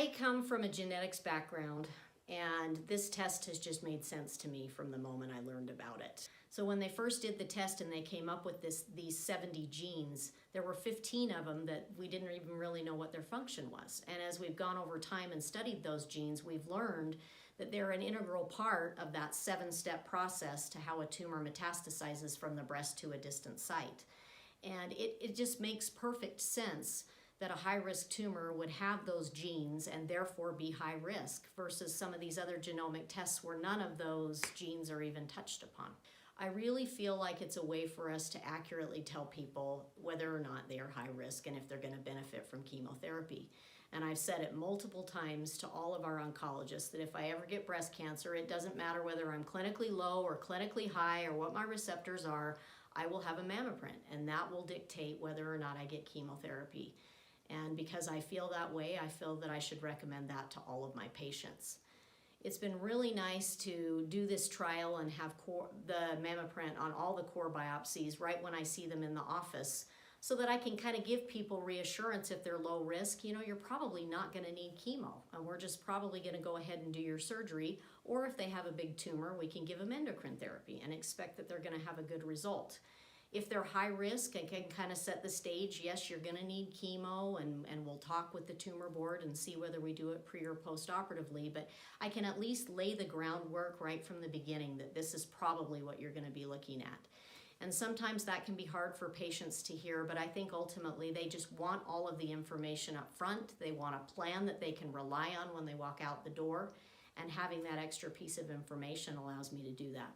I come from a genetics background, and this test has just made sense to me from the moment I learned about it. So when they first did the test and they came up with these 70 genes, there were 15 of them that we didn't even really know what their function was. And as we've gone over time and studied those genes, we've learned that they're an integral part of that 7-step process to how a tumor metastasizes from the breast to a distant site. And it just makes perfect sense that a high-risk tumor would have those genes and therefore be high risk versus some of these other genomic tests where none of those genes are even touched upon. I really feel like it's a way for us to accurately tell people whether or not they are high risk and if they're going to benefit from chemotherapy. And I've said it multiple times to all of our oncologists that if I ever get breast cancer, it doesn't matter whether I'm clinically low or clinically high or what my receptors are, I will have a MammaPrint, and that will dictate whether or not I get chemotherapy. And because I feel that way, I feel that I should recommend that to all of my patients. It's been really nice to do this trial and have the MammaPrint on all the core biopsies right when I see them in the office so that I can kind of give people reassurance if they're low risk. You know, you're probably not going to need chemo, and we're just probably going to go ahead and do your surgery. Or if they have a big tumor, we can give them endocrine therapy and expect that they're going to have a good result. If they're high risk, I can kind of set the stage. Yes, you're going to need chemo, and we'll talk with the tumor board and see whether we do it pre or post-operatively, but I can at least lay the groundwork right from the beginning that this is probably what you're going to be looking at. And sometimes that can be hard for patients to hear, but I think ultimately they just want all of the information up front. They want a plan that they can rely on when they walk out the door, and having that extra piece of information allows me to do that.